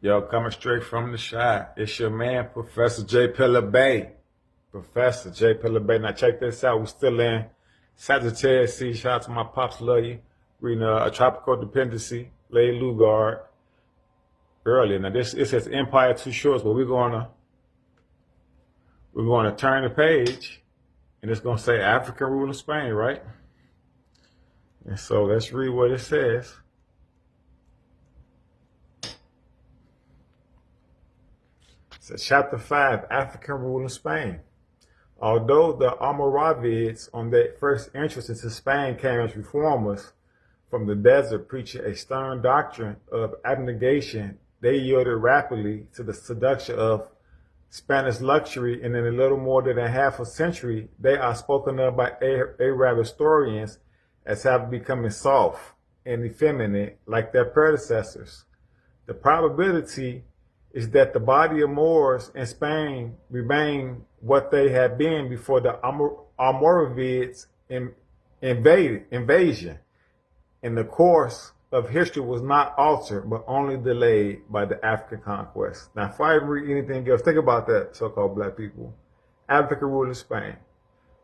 Yo, coming straight from the shot. It's your man, Professor J. Pillar Bay. Professor J. Pillar Bay. Now check this out. We still in Sagittarius C. Shout out to my pops, love you. Reading a tropical dependency, Lady Lugard. Earlier. Now this it says Empire Too Short, but we're gonna turn the page, and it's gonna say African rule of Spain, right? And so let's read what it says. So chapter 5, African rule in Spain. Although the Almoravides on their first entrance into Spain came as reformers from the desert preaching a stern doctrine of abnegation, they yielded rapidly to the seduction of Spanish luxury, and in a little more than a half a century, they are spoken of by Arab historians as having become soft and effeminate like their predecessors. The probability is that the body of Moors in Spain remain what they had been before the Almoravides invasion, and the course of history was not altered, but only delayed by the African conquest. Now, if I read anything else, think about that, so-called black people. African rule in Spain.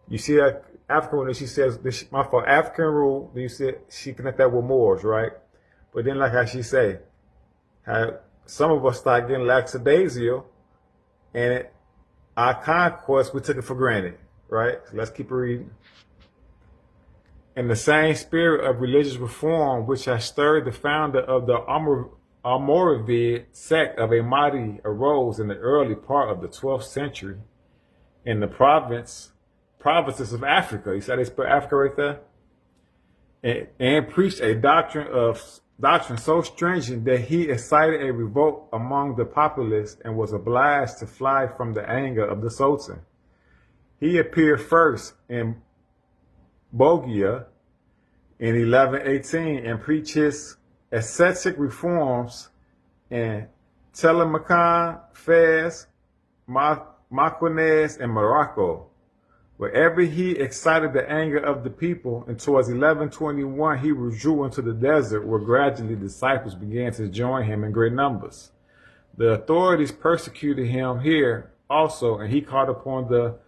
You see that African rule, she says, my fault, African rule, you see, she connect that with Moors, right? But then, like how she say, how some of us start getting lackadaisical, and our conquest, we took it for granted, right? So let's keep reading. In the same spirit of religious reform which has stirred the founder of the Almoravide sect of a Mahdi arose in the early part of the 12th century in the provinces of Africa. You see how they spell Africa right there? And preached a doctrine so stringent that he incited a revolt among the populace and was obliged to fly from the anger of the Sultan. He appeared first in Bugia in 1118 and preached his ascetic reforms in Teleman, Fez, Mequinez, and Morocco. Wherever he excited the anger of the people, and towards 1121 he withdrew into the desert, where gradually disciples began to join him in great numbers. The authorities persecuted him here also, and he called upon the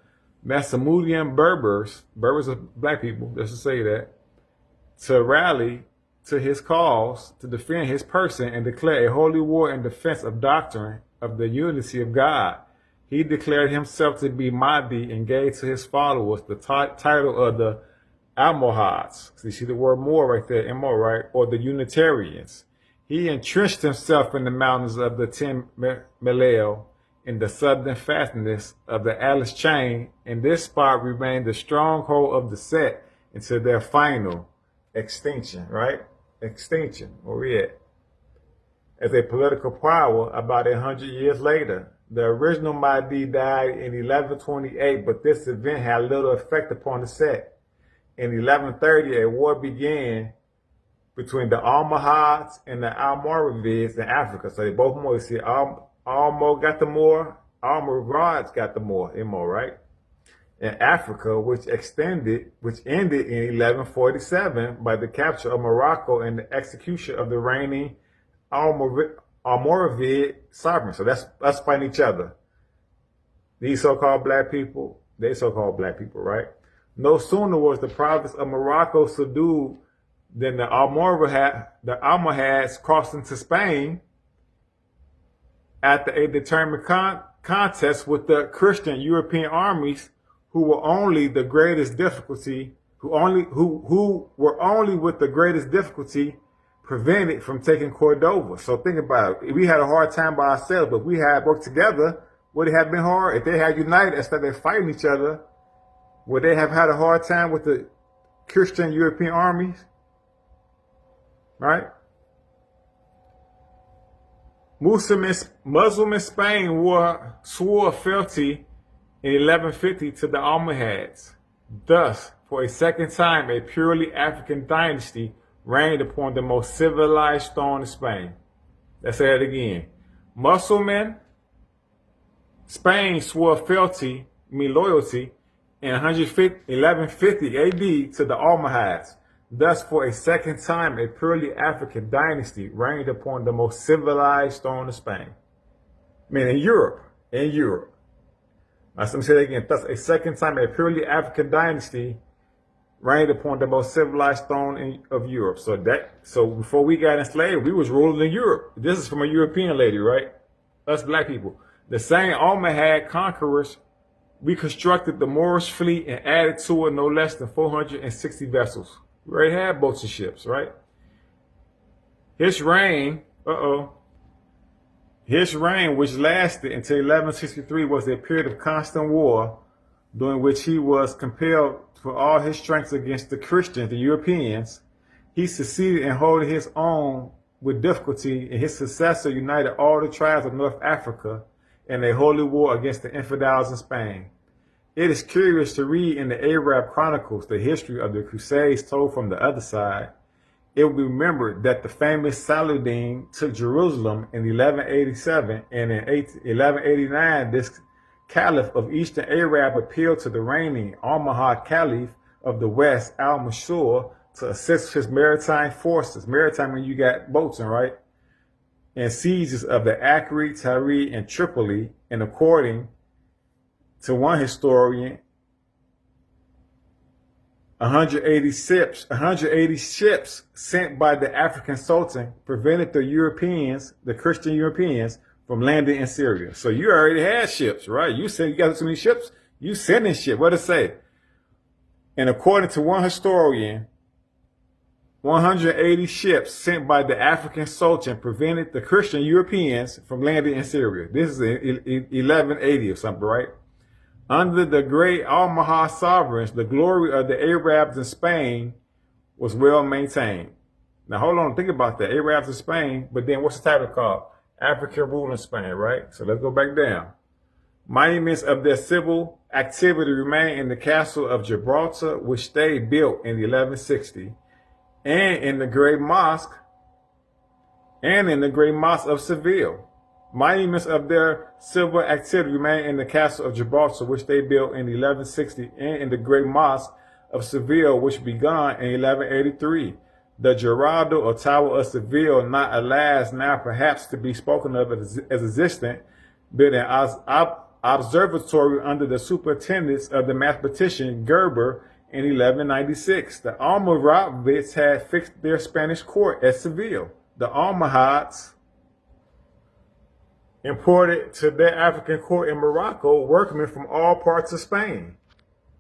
Mesmudian Berbers of black people, just to say that, to rally to his cause, to defend his person, and declare a holy war in defense of doctrine of the unity of God. He declared himself to be Mahdi and gave to his followers the title of the Almohades. So you see the word Moor right there, M-O, right? Or the Unitarians. He entrenched himself in the mountains of the Tinmelel in the southern fastnesses of the Atlas chain, and this spot remained the stronghold of the sect until their final extinction, right? Extinction, where we at? As a political power about 100 years later. The original Mahdi died in 1128, but this event had little effect upon the sect. In 1130, a war began between the Almohades and the Almoravides in Africa. So they both Moors. See, Almo got the Moor, Almoravides got the Moor, M-O, right? In Africa, which ended in 1147 by the capture of Morocco and the execution of the reigning Almoravide sovereign. So that's fighting each other. These so-called black people, they so-called black people, right? No sooner was the province of Morocco subdued than the Almohades crossed into Spain after a determined contest with the Christian European armies, who were only the greatest difficulty, who were only with the greatest difficulty prevented from taking Cordova. So think about it. We had a hard time by ourselves, but we had worked together. Would it have been hard? If they had united instead of fighting each other, would they have had a hard time with the Christian European armies? Right? Muslim in Spain swore fealty in 1150 to the Almohades. Thus, for a second time, a purely African dynasty reigned upon the most civilized throne in Spain. Let's say that again. Muslim Spain swore fealty, loyalty, in 1150 AD to the Almohades. Thus, for a second time, a purely African dynasty reigned upon the most civilized throne of Spain. I mean, in Europe. In Europe. Let me say that again. Thus, a second time, a purely African dynasty reigned upon the most civilized throne of Europe. So before we got enslaved, we was ruling in Europe. This is from a European lady, right? Us black people. The same Almohad conquerors reconstructed the Moorish fleet and added to it no less than 460 vessels. We already had boats and ships, right? His reign, his reign, which lasted until 1163, was a period of constant war, during which he was compelled for all his strength against the Christians, the Europeans. He succeeded in holding his own with difficulty, and his successor united all the tribes of North Africa in a holy war against the infidels in Spain. It is curious to read in the Arab Chronicles the history of the Crusades told from the other side. It will be remembered that the famous Saladin took Jerusalem in 1187, and in 1189 this Caliph of Eastern Arab appealed to the reigning Almohad Caliph of the West, Al-Mashur, to assist his maritime forces. Maritime when you got boats, right? And sieges of the Acre, Tahrir, and Tripoli, and according to one historian, 180 ships sent by the African Sultan prevented the Europeans, the Christian Europeans, from landing in Syria. So you already had ships, right? You said you got so many ships, you sending ship. What does it say? And according to one historian, 180 ships sent by the African Sultan prevented the Christian Europeans from landing in Syria. This is in 1180 or something, right? Under the great Almohad sovereigns, the glory of the Arabs in Spain was well maintained. Now, hold on, think about that. Arabs in Spain, but then what's the title called? African rule in Spain, right? So let's go back down. Monuments of their civil activity remain in the castle of Gibraltar, which they built in 1160, and in the Great Mosque, of Seville. Monuments of their civil activity remain in the castle of Gibraltar, which they built in 1160, and in the Great Mosque of Seville, which began in 1183. The Giraldo or Tower of Seville, not alas now perhaps to be spoken of as existent, built an observatory under the superintendence of the mathematician Gerber in 1196. The Almoravides had fixed their Spanish court at Seville. The Almohades imported to their African court in Morocco workmen from all parts of Spain.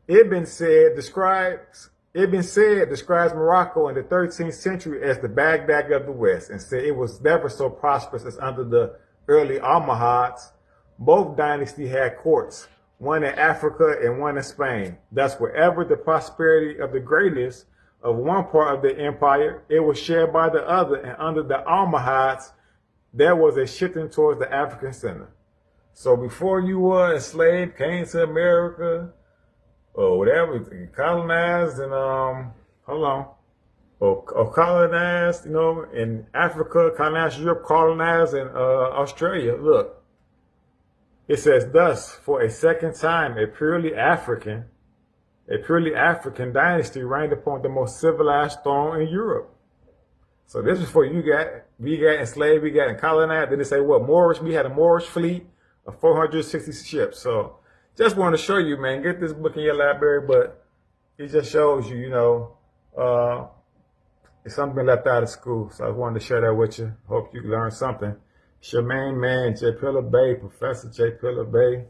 Ibn Said describes Morocco in the 13th century as the Baghdad of the West, and said it was never so prosperous as under the early Almohades. Both dynasties had courts, one in Africa and one in Spain. Thus, wherever the prosperity of the greatness of one part of the empire, it was shared by the other, and under the Almohades, there was a shifting towards the African center. So before you were enslaved, came to America, or whatever, colonized and or colonized, in Africa, colonized Europe, colonized in Australia. Look, it says, thus, for a second time, a purely African dynasty reigned upon the most civilized throne in Europe. So this is for we got enslaved, we got colonized. Then they say, what, Moorish? We had a Moorish fleet of 460 ships. So just want to show you, man, get this book in your library, but it just shows you, it's something left out of school. So I wanted to share that with you. Hope you learned something. It's your main man, J. Pillar Bay, Professor J. Pillar Bay,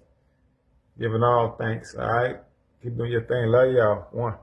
giving all thanks, all right? Keep doing your thing. Love y'all. One.